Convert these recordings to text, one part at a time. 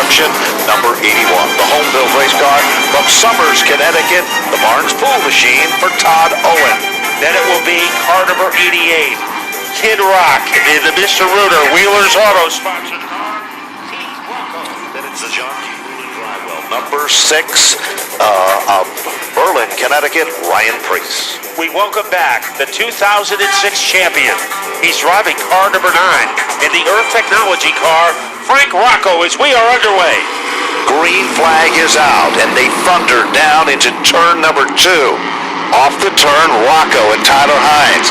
Construction, number 81. The home-built race car from Somers, Connecticut, the Barnes Pool Machine for Todd Owen. Then it will be car number 88, Kid Rock, in the Mr. Rooter Wheelers Auto sponsored car. Then it's the John G. Drywell, number 6, of Berlin, Connecticut, Ryan Preece. We welcome back the 2006 champion. He's driving car number 9 in the Earth Technology car, Frank Rocco, as we are underway. Green flag is out, and they thunder down into turn number 2. Off the turn, Rocco and Tyler Hines.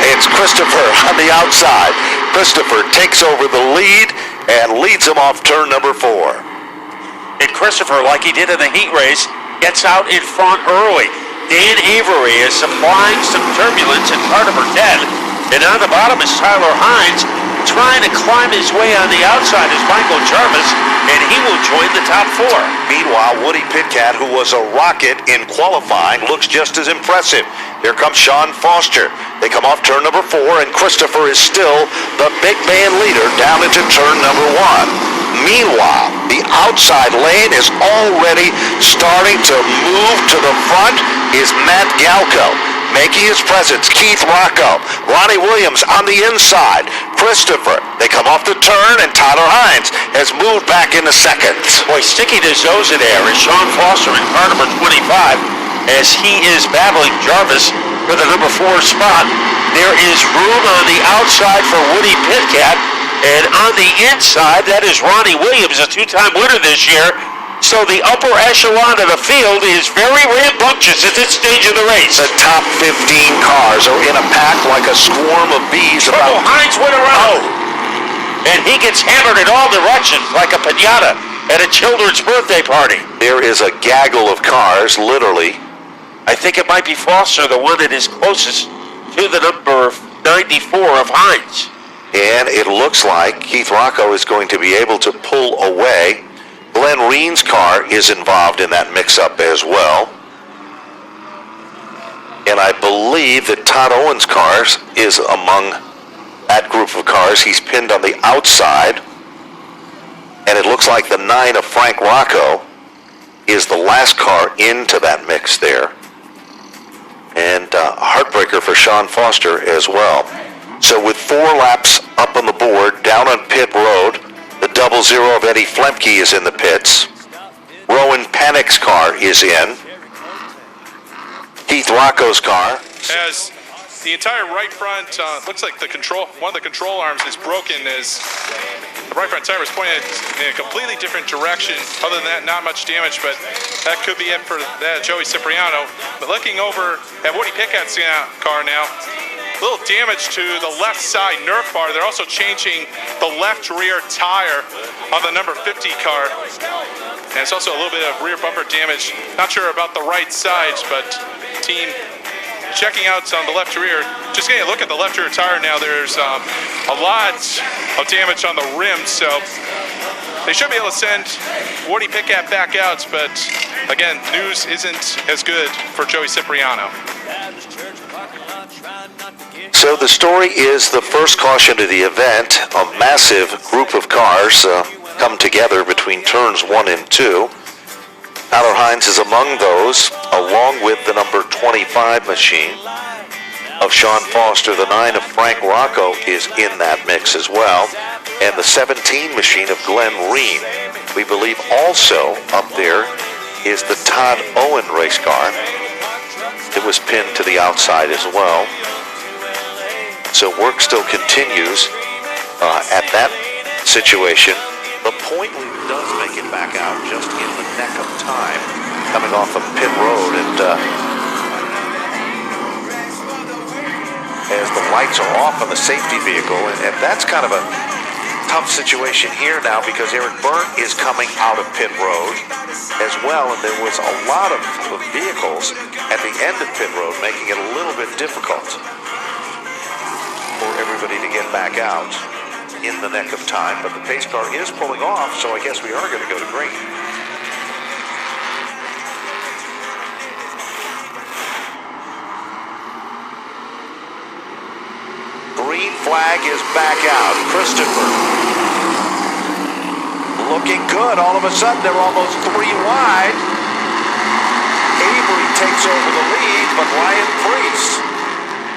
It's Christopher on the outside. Christopher takes over the lead and leads him off turn number 4. And Christopher, like he did in the heat race, gets out in front early. Dan Avery is supplying some turbulence in car number 10. And on the bottom is Tyler Hines, trying to climb his way on the outside is Michael Jarvis, and he will join the top 4. Meanwhile, Woody Pitkat, who was a rocket in qualifying, looks just as impressive. Here comes Sean Foster. They come off turn number 4, and Christopher is still the big man leader down into turn number 1. Meanwhile, the outside lane is already starting to move to the front is Matt Galco. Making his presence, Keith Rocco, Ronnie Williams on the inside, Christopher. They come off the turn, and Tyler Hines has moved back into second. Boy, sticking his nose in there is Sean Foster in car number 25 as he is battling Jarvis for the number 4 spot. There is room on the outside for Woody Pitkat, and on the inside, that is Ronnie Williams, a 2-time winner this year. So the upper echelon of the field is very rambunctious at this stage of the race. The top 15 cars are in a pack like a swarm of bees. Hines went around. And he gets hammered in all directions like a piñata at a children's birthday party. There is a gaggle of cars, literally. I think it might be Foster, the one that is closest to the number 94 of Hines. And it looks like Keith Rocco is going to be able to pull away. Glenn Reen's car is involved in that mix-up as well. And I believe that Todd Owen's car is among that group of cars. He's pinned on the outside. And it looks like the 9 of Frank Rocco is the last car into that mix there. And a heartbreaker for Sean Foster as well. So with 4 laps up on the board, down on pit road, the 00 of Eddie Flemke is in the pits. Rowan Panick's car is in. Keith Rocco's car. As the entire right front, looks like one of the control arms is broken as the right front tire was pointed in a completely different direction. Other than that, not much damage, but that could be it for that Joey Cipriano. But looking over at Woody Pitkat's car now, a little damage to the left side Nerf bar. They're also changing the left rear tire on the number 50 car. And it's also a little bit of rear bumper damage. Not sure about the right sides, but team checking out on the left rear. Just getting a look at the left rear tire now. There's a lot of damage on the rim, so they should be able to send Woody Pitkat back out. But again, news isn't as good for Joey Cipriano. So the story is the first caution to the event. A massive group of cars come together between turns 1 and 2. Tyler Hines is among those, along with the number 25 machine of Sean Foster. The 9 of Frank Rocco is in that mix as well. And the 17 machine of Glenn Reen. We believe also up there is the Todd Owen race car. It was pinned to the outside as well. So work still continues at that situation. The point does make it back out just in the neck of time, coming off of pit road, and as the lights are off on the safety vehicle, and that's kind of a tough situation here now because Eric Byrne is coming out of pit road as well, and there was a lot of vehicles at the end of pit road, making it a little bit difficult for everybody to get back out in the neck of time. But the pace car is pulling off, so I guess we are going to go to green. Green flag is back out. Christopher looking good. All of a sudden, they're almost 3 wide. Avery takes over the lead, but Ryan Priest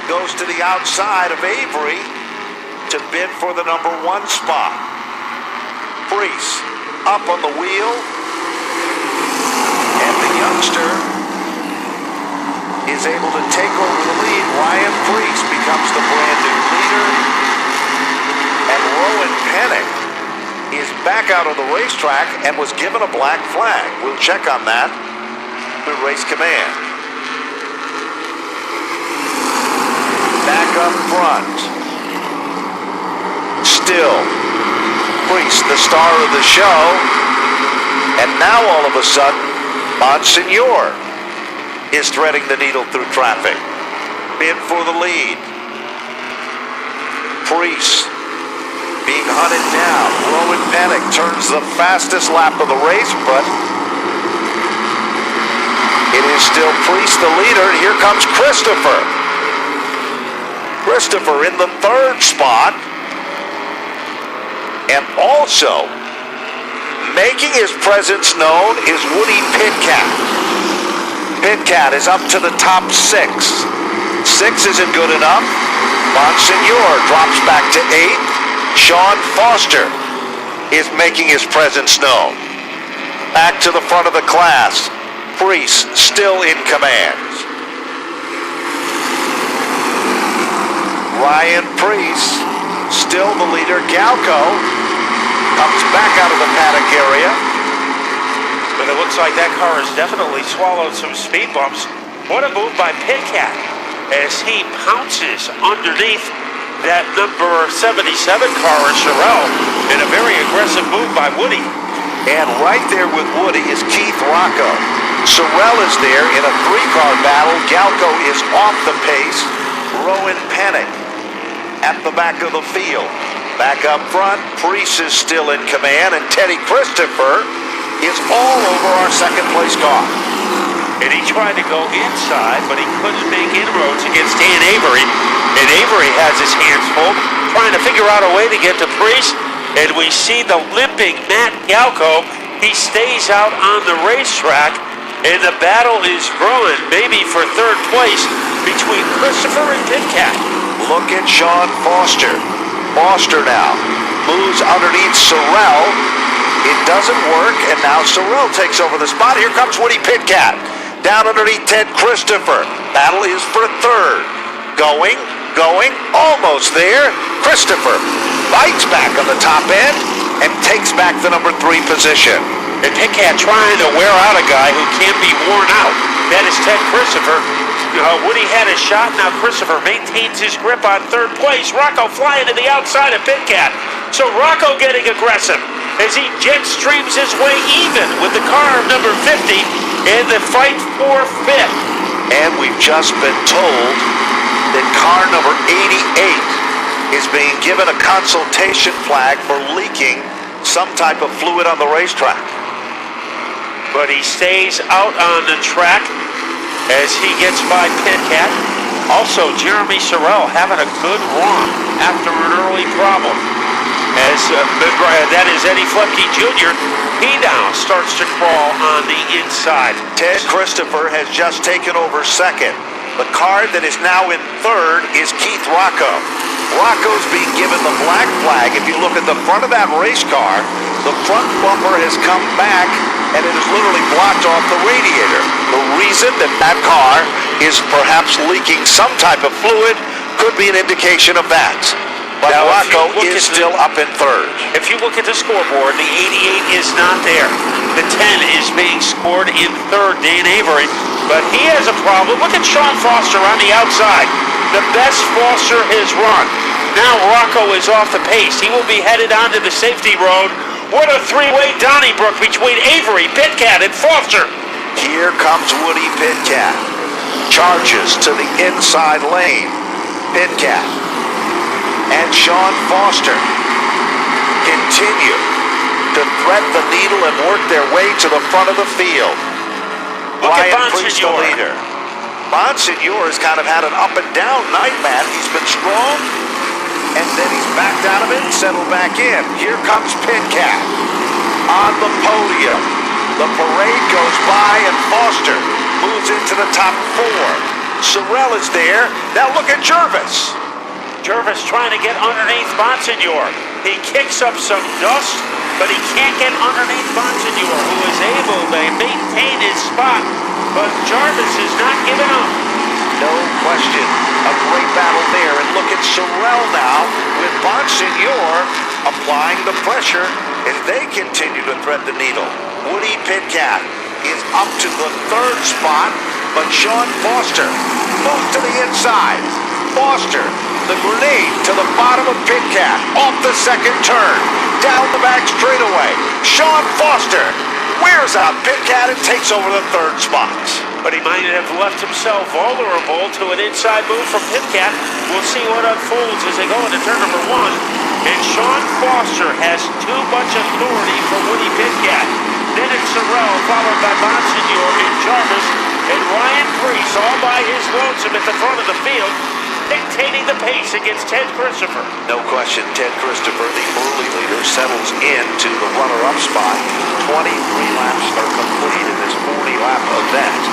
goes to the outside of Avery to bid for the number 1 spot. Priest up on the wheel, and the youngster is able to take over the lead. Ryan Priest becomes the brand new leader, and Rowan Pennick is back out of the racetrack and was given a black flag. We'll check on that with race command. Back up front. Still Priest, the star of the show, and now all of a sudden, Monsignor is threading the needle through traffic. Bid for the lead. Priest being hunted down. Rowan Pennick turns the fastest lap of the race, but it is still Priest the leader, and here comes Christopher. Christopher in the 3rd spot, and also making his presence known is Woody Pitcat. Pitcat is up to the top 6. 6 isn't good enough. Monsignor drops back to 8. Sean Foster is making his presence known. Back to the front of the class. Priest still in command. Ryan Priest still the leader. Galco comes back out of the paddock area. But it looks like that car has definitely swallowed some speed bumps. What a move by Pitcat as he pounces underneath that number 77 car of Sorrell in a very aggressive move by Woody. And right there with Woody is Keith Rocco. Sorrell is there in a 3-car battle. Galco is off the pace. Rowan Pennick at the back of the field. Back up front, Priest is still in command, and Teddy Christopher is all over our 2nd place car. And he tried to go inside, but he couldn't make inroads against Dan Avery. And Avery has his hands full, trying to figure out a way to get to Priest. And we see the limping Matt Galco. He stays out on the racetrack, and the battle is growing, maybe for 3rd place, between Christopher and Pitcat. Look at Sean Foster. Foster now moves underneath Sorrell. It doesn't work, and now Sorrell takes over the spot. Here comes Woody Pitcat. Down underneath Ted Christopher. Battle is for 3rd. Going, almost there. Christopher bites back on the top end and takes back the number 3 position. And Pitcat trying to wear out a guy who can't be worn out. That is Ted Christopher. Woody had a shot. Now Christopher maintains his grip on 3rd place. Rocco flying to the outside of Pitcat. So Rocco getting aggressive as he jet streams his way even with the car of number 50 in the fight for 5th. And we've just been told that car number 88 is being given a consultation flag for leaking some type of fluid on the racetrack. But he stays out on the track as he gets by Pitcat. Also, Jeremy Sorrell having a good run after an early problem. As that is Eddie Flepke Jr. He now starts to crawl on the inside. Ted Christopher has just taken over 2nd. The car that is now in 3rd is Keith Rocco. Rocco's being given the black flag. If you look at the front of that race car, the front bumper has come back and it has literally blocked off the radiator. The reason that car is perhaps leaking some type of fluid could be an indication of that. But now, Rocco is still up in 3rd. If you look at the scoreboard, the 88 is not there. The 10 is being scored in 3rd, Dan Avery. But he has a problem. Look at Sean Foster on the outside. The best Foster has run. Now Rocco is off the pace. He will be headed onto the safety road. What a 3-way Donnybrook between Avery, Pitcat, and Foster. Here comes Woody Pitcat. Charges to the inside lane. Pitcat and Sean Foster continue to thread the needle and work their way to the front of the field. Look at Ryan Priest, the leader. Monsignor has kind of had an up and down night, man. He's been strong, and then he's backed out of it and settled back in. Here comes Pitcat on the podium. The parade goes by, and Foster moves into the top 4. Sorrell is there. Now look at Jervis. Jervis trying to get underneath Monsignor. He kicks up some dust, but he can't get underneath Monsignor, who is able to maintain his spot. But Jarvis is not giving up. No question. A great battle there. And look at Sorrell now with Monsignor applying the pressure as they continue to thread the needle. Woody Pitcat is up to the 3rd spot, but Sean Foster moves to the inside. Foster, the grenade to the bottom of Pitcat, off the 2nd turn, down the back straightaway. Sean Foster wears out Pitcat and takes over the 3rd spot. But he might have left himself vulnerable to an inside move from Pitcat. We'll see what unfolds as they go into turn number 1. And Sean Foster has too much authority for Woody Pitcat. Then it's Sorrell, followed by Monsignor and Jarvis, and Ryan Priest all by his lonesome at the front of the field, dictating the pace against Ted Christopher. No question, Ted Christopher, the early leader, settles into the runner-up spot. 23 laps are complete in this 40-lap event.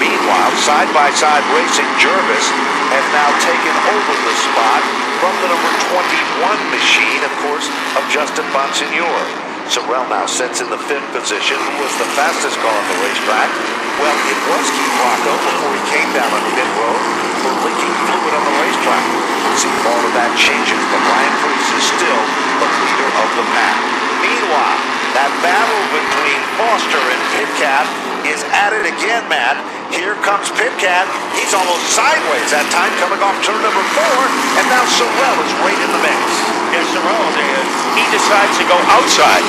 Meanwhile, side-by-side racing, Jervis has now taken over the spot from the number 21 machine, of course, of Justin Monsignor. Sorrell now sets in the 5th position. Who was the fastest car on the racetrack? Well, it was Keith Rocco before he came down on pit road for leaking fluid on the racetrack. See if all of that changes, but Ryan Priest is still the leader of the pack. Meanwhile, that battle between Foster and Pitcat is at it again, Matt. Here comes Pitcat. He's almost sideways that time, coming off turn number 4, and now Sorrell is right in the mix. Yes, Sorrell, he decides to go outside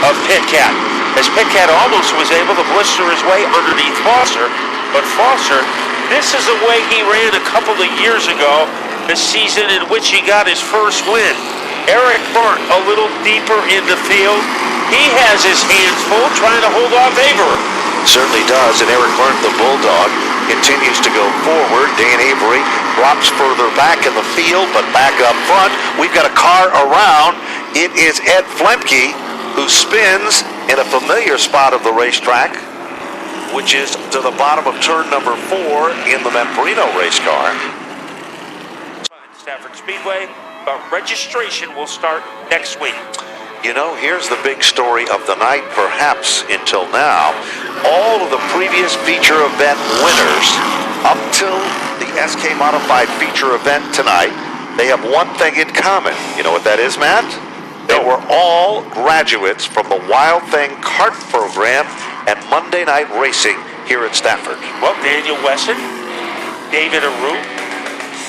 of Pitcat, as Pitcat almost was able to blister his way underneath Foster. But Foster, this is the way he ran a couple of years ago, the season in which he got his first win. Eric Burt a little deeper in the field. He has his hands full trying to hold off Avery. Certainly does, and Eric Burt, the Bulldog, continues to go forward. Dan Avery drops further back in the field, but back up front. We've got a car around. It is Ed Flemke, who spins in a familiar spot of the racetrack, which is to the bottom of turn number 4 in the Membrino race car. Stafford Speedway, but registration will start next week. You know, here's the big story of the night, perhaps until now. All of the previous feature event winners, up till the SK Modified feature event tonight, they have one thing in common. You know what that is, Matt? They were all graduates from the Wild Thing kart program and Monday Night Racing here at Stafford. Well, Daniel Wesson, David Arup,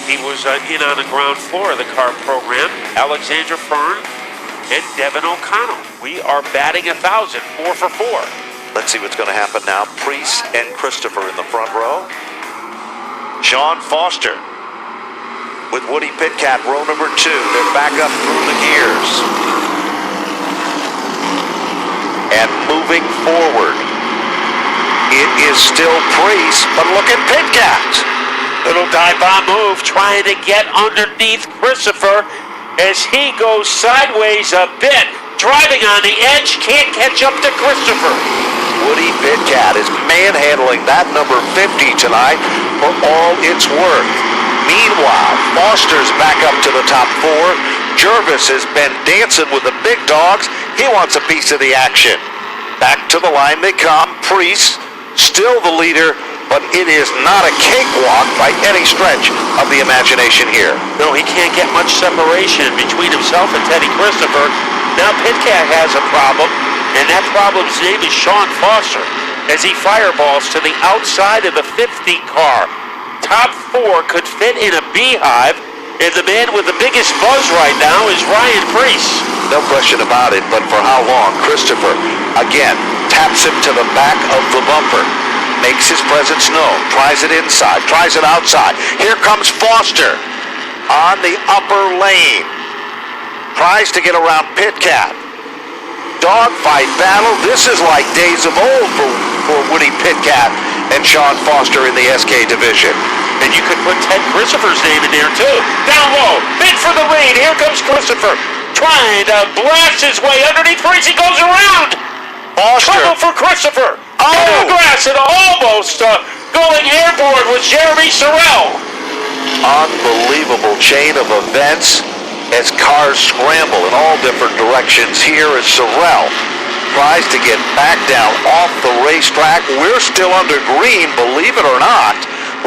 he was in on the ground floor of the kart program, Alexandra Fern, and Devin O'Connell. We are batting 1,000, 4 for 4. Let's see what's going to happen now. Priest and Christopher in the front row. Sean Foster with Woody Pitcat, row number 2. They're back up through the gears. And moving forward, it is still Priest, but look at Pitcat. Little dive bomb move, trying to get underneath Christopher as he goes sideways a bit, driving on the edge, can't catch up to Christopher. Woody Pitcat is manhandling that number 50 tonight for all it's worth. Meanwhile, Foster's back up to the top 4. Jervis has been dancing with the big dogs. He wants a piece of the action. Back to the line they come. Priest, still the leader, but it is not a cakewalk by any stretch of the imagination here. No, he can't get much separation between himself and Teddy Christopher. Now Pitcat has a problem, and that problem's name is Sean Foster, as he fireballs to the outside of the 50 car. Top 4 could fit in a beehive, and the man with the biggest buzz right now is Ryan Priest. No question about it, but for how long? Christopher, again, taps him to the back of the bumper. Makes his presence known, tries it inside, tries it outside. Here comes Foster on the upper lane. Tries to get around Pitcat. Dogfight battle. This is like days of old for Woody Pitcat and Sean Foster in the SK division. And And you could put Ted Christopher's name in there, too. Down low, bid for the lead. Here comes Christopher, trying to blast his way underneath Priest. He goes around. Trouble for Christopher. On the grass and almost going airborne with Jeremy Sorrell. Unbelievable chain of events as cars scramble in all different directions here as Sorrell tries to get back down off the racetrack. We're still under green, believe it or not,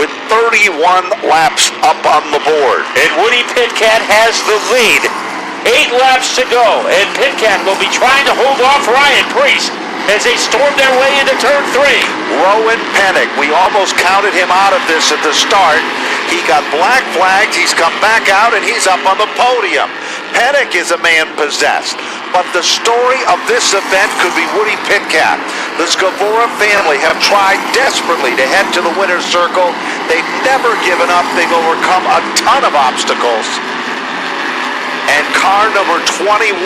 with 31 laps up on the board. And Woody Pitkat has the lead. 8 laps to go, and Pitkat will be trying to hold off Ryan Priest as they storm their way into turn 3. Rowan Pennick, we almost counted him out of this at the start. He got black flags, he's come back out, and he's up on the podium. Pennick is a man possessed, but the story of this event could be Woody Pitkat. The Scavora family have tried desperately to head to the winner's circle. They've never given up. They've overcome a ton of obstacles. And car number 21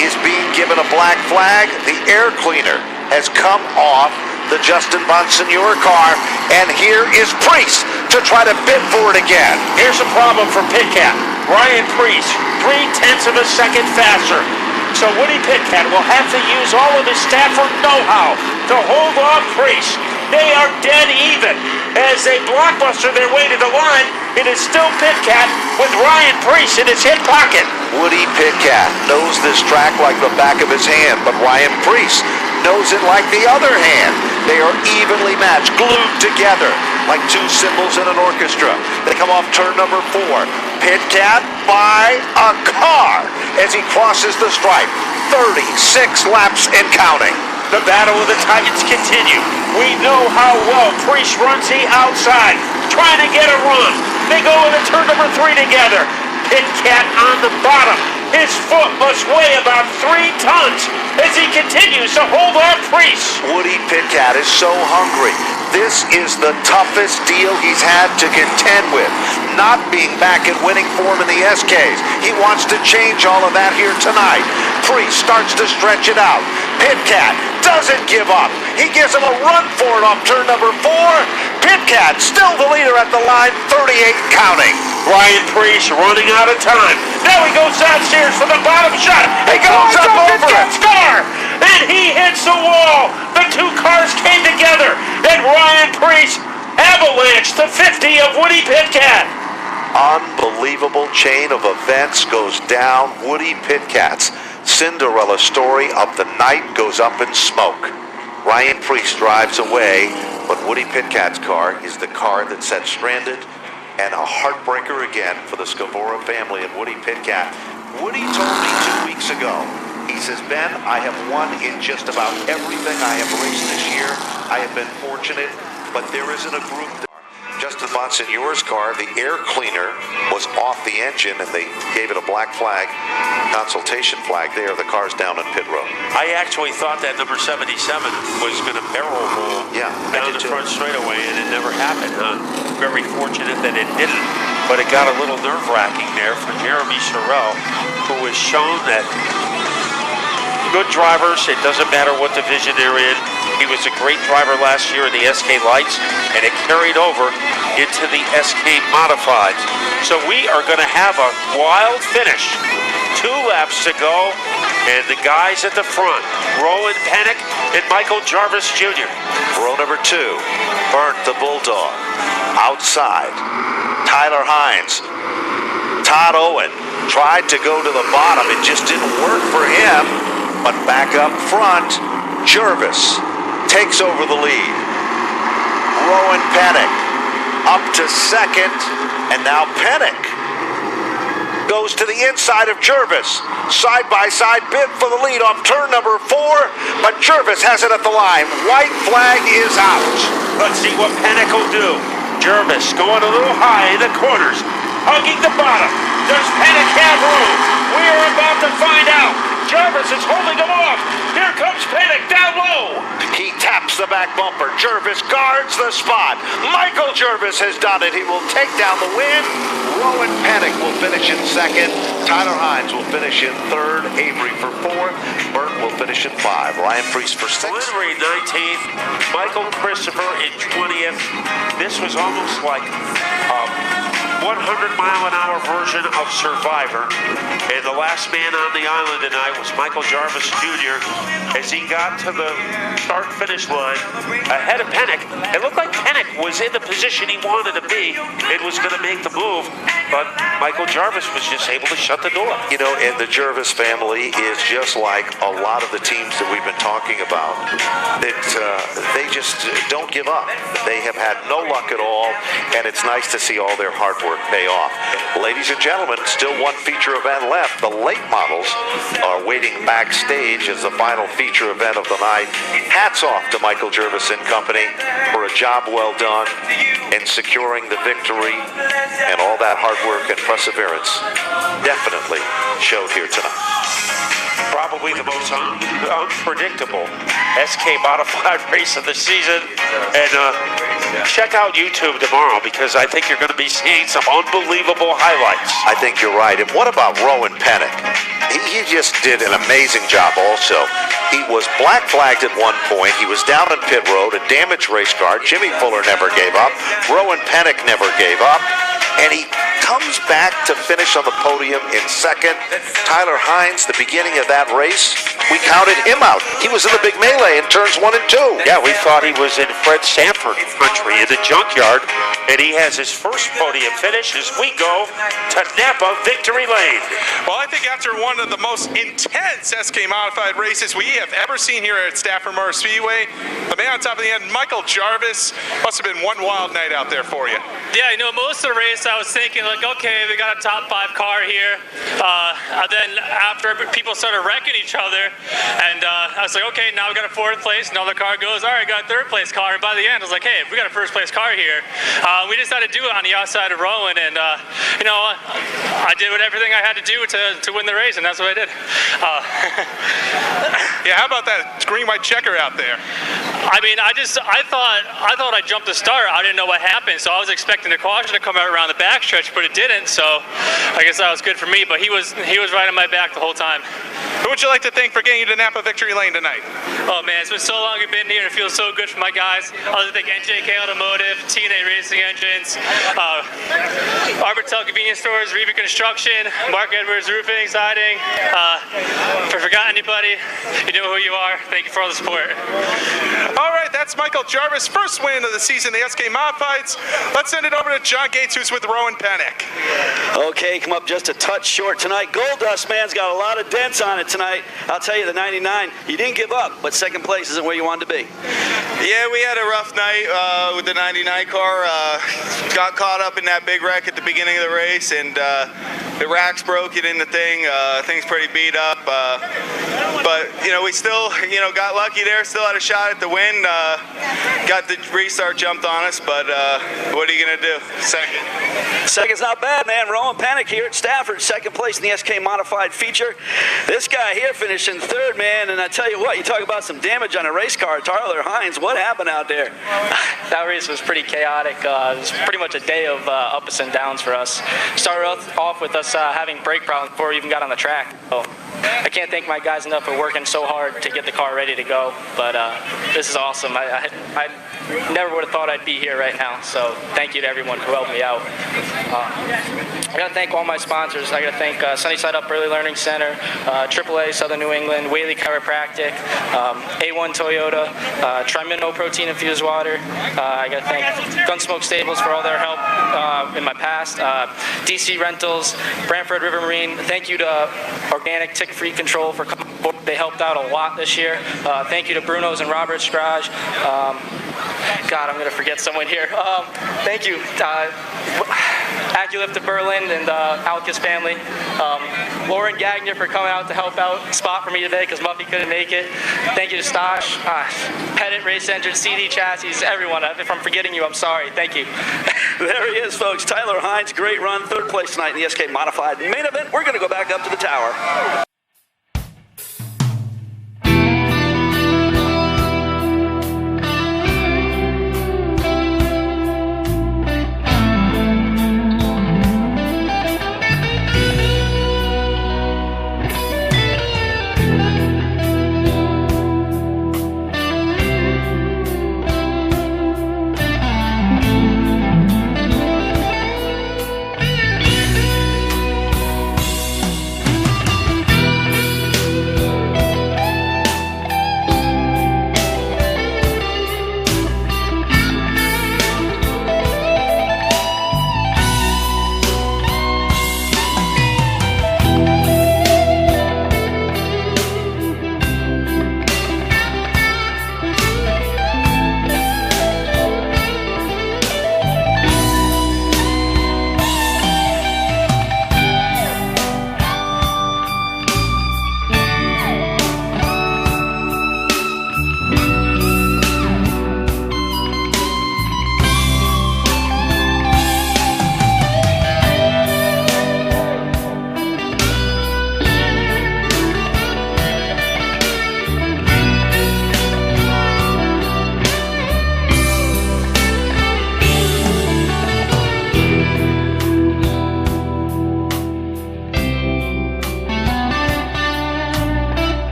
is being given a black flag. The air cleaner has come off the Justin Bonsignor car, and here is Priest to try to bid for it again. Here's a problem for Pitkat. Ryan Priest, 0.3 of a second faster. So Woody Pitkat will have to use all of his Stafford know-how to hold off Priest. They are dead even. As they blockbuster their way to the line, it is still Pitkat with Ryan Priest in his hip pocket. Woody Pitkat knows this track like the back of his hand, but Ryan Priest knows it like the other hand. They are evenly matched, glued together like two cymbals in an orchestra. They come off turn number 4. Pitkat by a car as he crosses the stripe. 36 laps and counting. The battle of the Titans continue. We know how well Priest runs the outside, trying to get a run. They go into turn number 3 together. Pitkat on the bottom. His foot must weigh about 3 tons as he continues to hold on Priest. Woody Pitkat is so hungry. This is the toughest deal he's had to contend with. Not being back in winning form in the SKs. He wants to change all of that here tonight. Priest starts to stretch it out. Pitkat doesn't give up. He gives him a run for it off turn number 4. Pitkat still the leader at the line, 38 counting. Ryan Priest running out of time. Now he goes downstairs for the bottom shot. He goes up over Pitkat's car, and he hits the wall. The two cars came together, and Ryan Priest avalanched the 50 of Woody Pitkat. Unbelievable chain of events goes down. Woody Pitkat's Cinderella story of the night goes up in smoke. Ryan Priest drives away, but Woody Pitkat's car is the car that set stranded, and a heartbreaker again for the Scavora family and Woody Pitkat. Woody told me 2 weeks ago, he says, Ben, I have won in just about everything I have raced this year. I have been fortunate, but there isn't a group that... Justin Bonsignor's car, the air cleaner was off the engine, and they gave it a black flag, consultation flag there. The car's down in pit road. I actually thought that number 77 was going to barrel roll down the front straightaway, and it never happened. Very fortunate that it didn't, but it got a little nerve-wracking there for Jeremy Sorrell, who has shown that good drivers, it doesn't matter what division they're in. He was a great driver last year in the SK Lights, and it carried over into the SK Modifieds. So we are going to have a wild finish. 2 laps to go, and the guys at the front, Rowan Pennick and Michael Jarvis Jr. Row number 2, Burnt the Bulldog. Outside, Tyler Hines. Todd Owen tried to go to the bottom. It just didn't work for him. But back up front, Jarvis takes over the lead. Rowan Pennick up to second, and now Pennick goes to the inside of Jarvis. Side-by-side bid for the lead off turn number 4, but Jarvis has it at the line. White flag is out. Let's see what Pennick will do. Jarvis going a little high in the corners, hugging the bottom. Does Pennick have room? We're about to find out. Jarvis is holding him off. Here comes Pennick down low. He taps the back bumper. Jarvis guards the spot. Michael Jarvis has done it. He will take down the win. Rowan Pennick will finish in second. Tyler Hines will finish in third. Avery for fourth. Burt will finish finish in 5. Ryan Priest for 6th. Glenn Reed 19th, Michael Christopher in 20th. This was almost like 100-mile-an-hour version of Survivor. And the last man on the island tonight was Michael Jarvis Jr. as he got to the start-finish line ahead of Pennick. It looked like Pennick was in the position he wanted to be and was going to make the move, but Michael Jarvis was just able to shut the door. You know, and the Jarvis family is just like a lot of the teams that we've been talking about. That they just don't give up. They have had no luck at all, and it's nice to see all their hard work pay off. Ladies and gentlemen, still one feature event left. The late models are waiting backstage as the final feature event of the night. Hats off to Michael Jarvis and company for a job well done in securing the victory, and all that hard work and perseverance definitely showed here tonight. Probably the most unpredictable SK modified race of the season. And check out YouTube tomorrow, because I think you're going to be seeing some unbelievable highlights. I think you're right. And what about Rowan Pennick? He just did an amazing job also. He was black flagged at one point. He was down in pit road, a damaged race car. Jimmy Fuller never gave up. Rowan Pennick never gave up. And he comes back to finish on the podium in 2nd. Tyler Hines, the beginning of that race, we counted him out. He was in the big melee in turns 1 and 2. Yeah, we thought he was in Fred Sanford country in the junkyard, and he has his first podium finish as we go to Napa Victory Lane. Well, I think after one of the most intense SK modified races we have ever seen here at Stafford Motor Speedway, the man on top of the end, Michael Jarvis, must have been one wild night out there for you. Yeah, you know, most of the race I was thinking, like, okay, we got a top 5 car here. Then after people started wrecking each other, and I was like, okay, now we got a 4th place. Another car goes, all right, got a 3rd place car. And by the end, I was like, hey, if we got a 1st place car here, we decided to do it on the outside of Rowan. And, you know, I did everything I had to do to win the race, and that's what I did. Yeah, how about that green-white checker out there? I mean, I thought I jumped the start. I didn't know what happened, so I was expecting the caution to come out around the backstretch, but it didn't. So I guess that was good for me. But he was right on my back the whole time. Who would you like to thank for getting you to Napa Victory Lane tonight? Oh man, it's been so long we've been here. It feels so good for my guys. I'd like to thank NJK Automotive, TNA Racing Engines, Arbitel Convenience Stores, Reva Construction, Mark Edwards Roofing, Siding. If I forgot anybody, you know who you are. Thank you for all the support. All right, that's Michael Jarvis' first win of the season, the SK Modifieds. Let's send it over to John Gates, who's with Rowan Pennick. Okay, come up just a touch short tonight. Gold Dust man's got a lot of dents on it tonight. I'll tell you, the 99, you didn't give up, but 2nd place isn't where you wanted to be. Yeah, we had a rough night with the 99 car. Got caught up in that big wreck at the beginning of the race, and the racks broke it in the thing. Thing's pretty beat up. But, you know, we still, got lucky there. Still had a shot at the win. Got the restart jumped on us, but what are you going to do? 2nd. 2nd's not bad, man. Rowan Pennick here at Stafford, 2nd place in the SK Modified feature. This guy here finished in 3rd, man, and I tell you what, you talk about some damage on a race car. Tyler Hines, what happened out there? That race was pretty chaotic. It was pretty much a day of ups and downs for us. Started off with us having brake problems before we even got on the track. So I can't thank my guys enough for working so hard to get the car ready to go. But this is awesome. I never would have thought I'd be here right now. So thank you to everyone who helped me out. I got to thank all my sponsors. I got to thank Sunnyside Up Early Learning Center, AAA Southern New England, Whaley Chiropractic, A1 Toyota, Trimino Protein Infused Water. I got to thank Gunsmoke Stables for all their help in my past. DC Rentals, Brantford River Marine. Thank you to Organic Tick-Free Control for coming forward. They helped out a lot this year. Thank you to Bruno's and Robert's Garage. God, I'm going to forget someone here. Thank you. AccuLift of Berlin and Alkis family. Lauren Gagner for coming out to help out spot for me today because Muffy couldn't make it. Thank you to Stosh, Pettit Race Engine, CD Chassis, everyone. If I'm forgetting you, I'm sorry. Thank you. There he is, folks. Tyler Hines, great run, 3rd place tonight in the SK Modified main event. We're going to go back up to the tower.